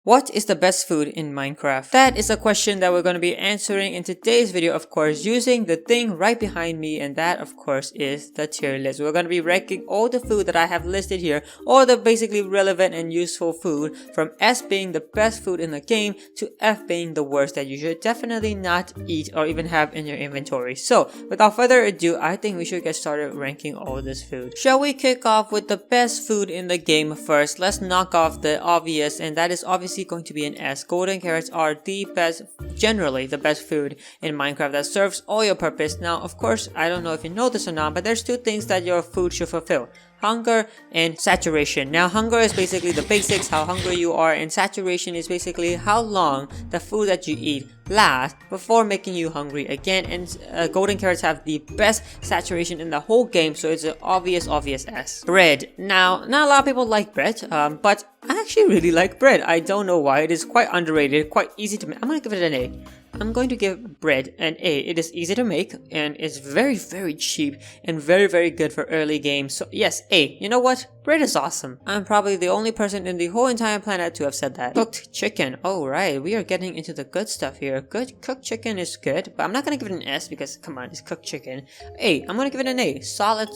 What is the best food in Minecraft? That is a question that we're going to be answering in today's video, of course, using the thing right behind me, and that, of course, is the tier list. We're going to be ranking all the food that I have listed here, all the basically relevant and useful food, from S being the best food in the game to F being the worst that you should definitely not eat or even have in your inventory. So, without further ado, I think we should get started ranking all this food. Shall we kick off with the best food in the game first? Let's knock off the obvious, and that is obviously going to be an S. Golden carrots are the best, generally the best food in Minecraft that serves all your purpose. Now, of course, I don't know if you know this or not, but there's two things that your food should fulfill: hunger and saturation. Now, hunger is basically the basics, how hungry you are, and saturation is basically how long the food that you eat lasts before making you hungry again. And golden carrots have the best saturation in the whole game, so it's an obvious S. Bread. Now, not a lot of people like bread, but I actually really like bread. I don't know why. It is quite underrated, quite easy to make. I'm gonna give it an A. I'm going to give bread an A. It is easy to make and it's very, very cheap and very, very good for early games. So yes, A. You know what? Bread is awesome. I'm probably the only person in the whole entire planet to have said that. Cooked chicken. Oh, right. We are getting into the good stuff here. Good cooked chicken is good, but I'm not going to give it an S because, come on, it's cooked chicken. A. I'm going to give it an A. Solid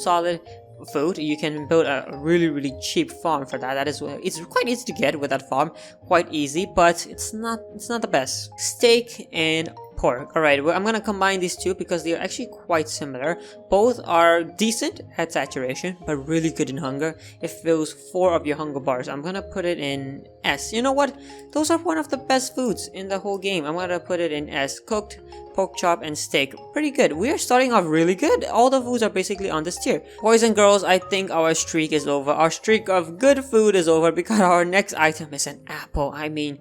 food. You can build a really cheap farm for that. It's quite easy to get with that farm, quite easy, but it's not the best. Steak and pork. Alright, well, I'm gonna combine these two because they are actually quite similar. Both are decent at saturation, but really good in hunger. It fills 4 of your hunger bars. I'm gonna put it in S. You know what? Those are one of the best foods in the whole game. I'm gonna put it in S. Cooked, pork chop, and steak. Pretty good. We are starting off really good. All the foods are basically on this tier. Boys and girls, I think our streak is over. Our streak of good food is over because our next item is an apple. I mean,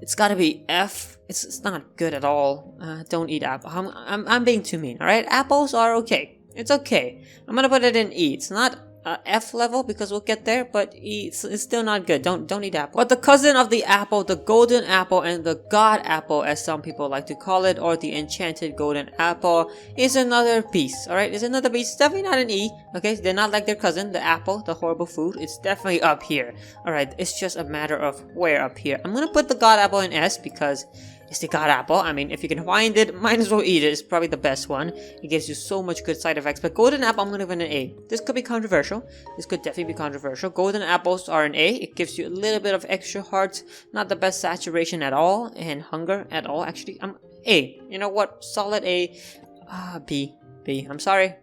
it's gotta be F. It's not good at all. Don't eat apple. I'm being too mean, alright? Apples are okay. It's okay. I'm gonna put it in E. It's not F level because we'll get there, but E, it's still not good. Don't eat apple. But the cousin of the apple, the golden apple, and the god apple, as some people like to call it, or the enchanted golden apple, is another piece. Alright, it's another piece. It's definitely not an E. Okay, they're not like their cousin, the apple, the horrible food. It's definitely up here. Alright, it's just a matter of where up here. I'm gonna put the god apple in S because it's the god apple. I mean, if you can find it, might as well eat it. It's probably the best one. It gives you so much good side effects. But golden apple, I'm gonna give it an A. This could be controversial. This could definitely be controversial. Golden apples are an A. It gives you a little bit of extra hearts. Not the best saturation at all, and hunger at all. Actually, A. You know what? Solid A. B. I'm sorry.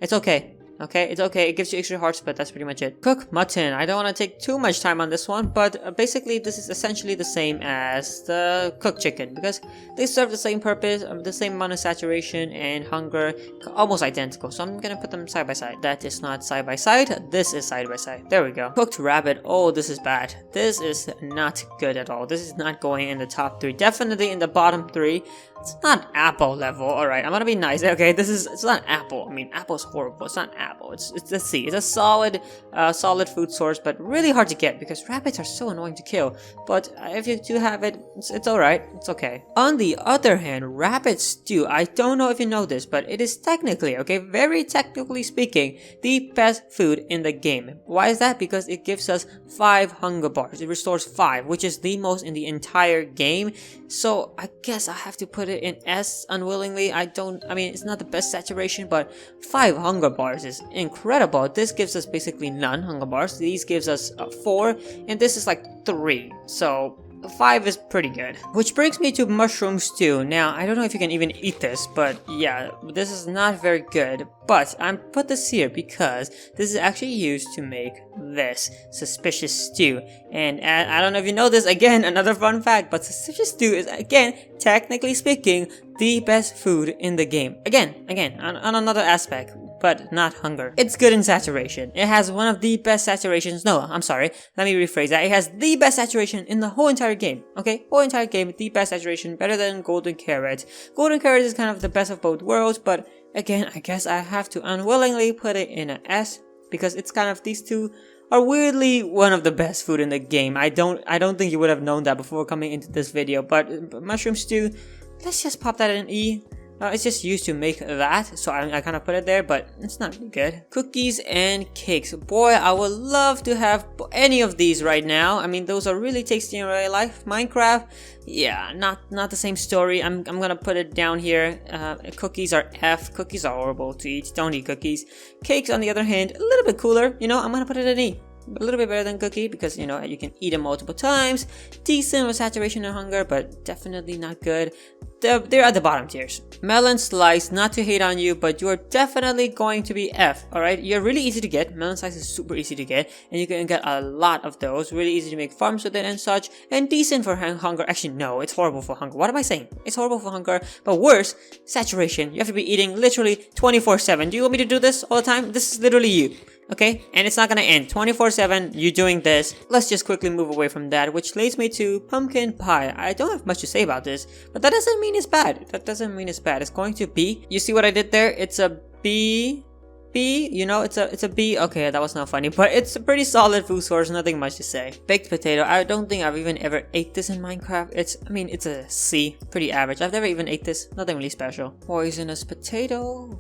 It's okay. Okay, it's okay. It gives you extra hearts, but that's pretty much it. Cooked mutton. I don't want to take too much time on this one, but basically this is essentially the same as the cooked chicken because they serve the same purpose, the same amount of saturation and hunger, almost identical. So I'm gonna put them side by side. That is not side by side. This is side by side. There we go. Cooked rabbit. Oh, this is bad. This is not good at all. This is not going in the top 3. Definitely in the bottom 3. It's not apple level. Alright, I'm gonna be nice. Okay, it's not apple. I mean, apple's horrible. It's not apple. It's a C. It's a solid food source, but really hard to get because rabbits are so annoying to kill. But if you do have it, it's alright. It's okay. On the other hand, rabbit stew. I don't know if you know this, but it is technically, okay, very technically speaking, the best food in the game. Why is that? Because it gives us 5 hunger bars. It restores 5, which is the most in the entire game. So I guess I have to put it in S unwillingly. I mean, it's not the best saturation, but 5 hunger bars is incredible. This gives us basically none hunger bars. These gives us 4, and this is like 3. So 5 is pretty good. Which brings me to mushroom stew. Now, I don't know if you can even eat this, but yeah, this is not very good. But I'm put this here because this is actually used to make this suspicious stew. And I don't know if you know this, again, another fun fact, but suspicious stew is, again, technically speaking, the best food in the game. Again, on another aspect, but not hunger. It's good in saturation. It has one of the best saturations. No, I'm sorry. Let me rephrase that. It has the best saturation in the whole entire game. Okay? Whole entire game, the best saturation, better than golden carrot. Golden carrot is kind of the best of both worlds, but again, I guess I have to unwillingly put it in an S because it's kind of, these two are weirdly one of the best food in the game. I don't think you would have known that before coming into this video, but mushroom stew, let's just pop that in E. It's just used to make that, so I kind of put it there, but it's not really good. Cookies and cakes. Boy, I would love to have any of these right now. I mean, those are really tasty in real life. Minecraft, yeah, not the same story. I'm gonna put it down here. Cookies are F. Cookies are horrible to eat. Don't eat cookies. Cakes, on the other hand, a little bit cooler. You know, I'm gonna put it in E. A little bit better than cookie because, you know, you can eat them multiple times. Decent with saturation and hunger, but definitely not good. They're at the bottom tiers. Melon Slice, not to hate on you, but you are definitely going to be F. Alright, you're really easy to get. Melon Slice is super easy to get, and you can get a lot of those. Really easy to make farms with it and such, and decent for hunger. Actually, no, it's horrible for hunger. What am I saying? It's horrible for hunger, but worse, saturation. You have to be eating literally 24/7. Do you want me to do this all the time? This is literally you. Okay, and it's not gonna end 24/7 you doing this. Let's just quickly move away from that, which leads me to pumpkin pie. I don't have much to say about this, but that doesn't mean it's bad. That doesn't mean it's bad. It's going to be, you see what I did there? It's a B, you know, it's a B. Okay, that was not funny, but it's a pretty solid food source, nothing much to say. Baked potato, I don't think I've even ever ate this in Minecraft. I mean, it's a C, pretty average. I've never even ate this, nothing really special. Poisonous potato,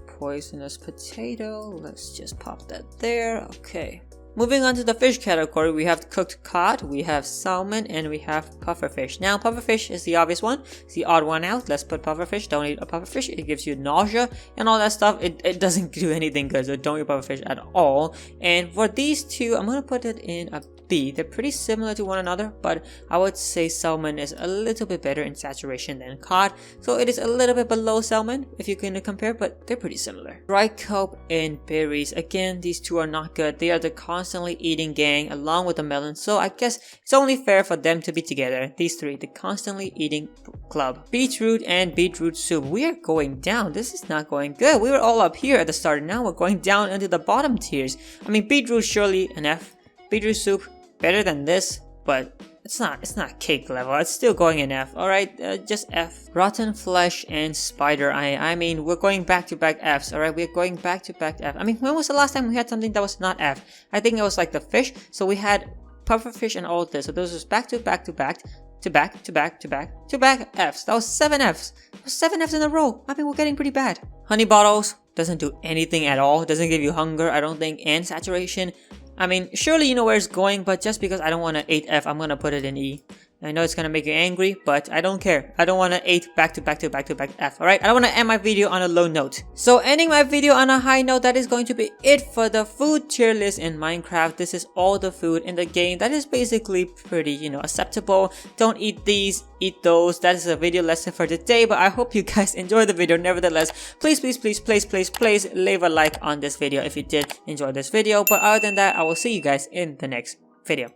let's just pop that there. Okay. Moving on to the fish category, we have cooked cod, we have salmon, and we have pufferfish. Now, pufferfish is the obvious one. It's the odd one out. Let's put pufferfish. Don't eat a pufferfish. It gives you nausea and all that stuff. It doesn't do anything good, so don't eat pufferfish at all. And for these two, I'm going to put it in a B. They're pretty similar to one another, but I would say salmon is a little bit better in saturation than cod. So it is a little bit below salmon if you can compare, but they're pretty similar. Dry kelp and berries. Again, these two are not good. They are the constantly eating gang along with the melon. So I guess it's only fair for them to be together. These three, the constantly eating club. Beetroot and beetroot soup. We are going down. This is not going good. We were all up here at the start. Now we're going down into the bottom tiers. I mean, beetroot surely an F. Beetroot soup better than this, but it's not cake level. It's still going in F. Alright, just F. Rotten flesh and spider eye. I mean, we're going back to back Fs. Alright, we're going back to back F. I mean, when was the last time we had something that was not F? I think it was like the fish. So we had pufferfish and all of this. So those was back to back to back to back to back to back to back Fs. That was 7 Fs. That was 7 Fs in a row. I mean, we're getting pretty bad. Honey bottles doesn't do anything at all. Doesn't give you hunger, I don't think, and saturation. I mean, surely you know where it's going, but just because I don't want to 8F, I'm gonna put it in E. I know it's gonna make you angry, but I don't care. I don't want to 8 back to back to back to back F, alright? I don't want to end my video on a low note. So ending my video on a high note, that is going to be it for the food tier list in Minecraft. This is all the food in the game that is basically pretty, you know, acceptable. Don't eat these, eat those. That is a video lesson for today, but I hope you guys enjoyed the video. Nevertheless, please leave a like on this video if you did enjoy this video. But other than that, I will see you guys in the next video.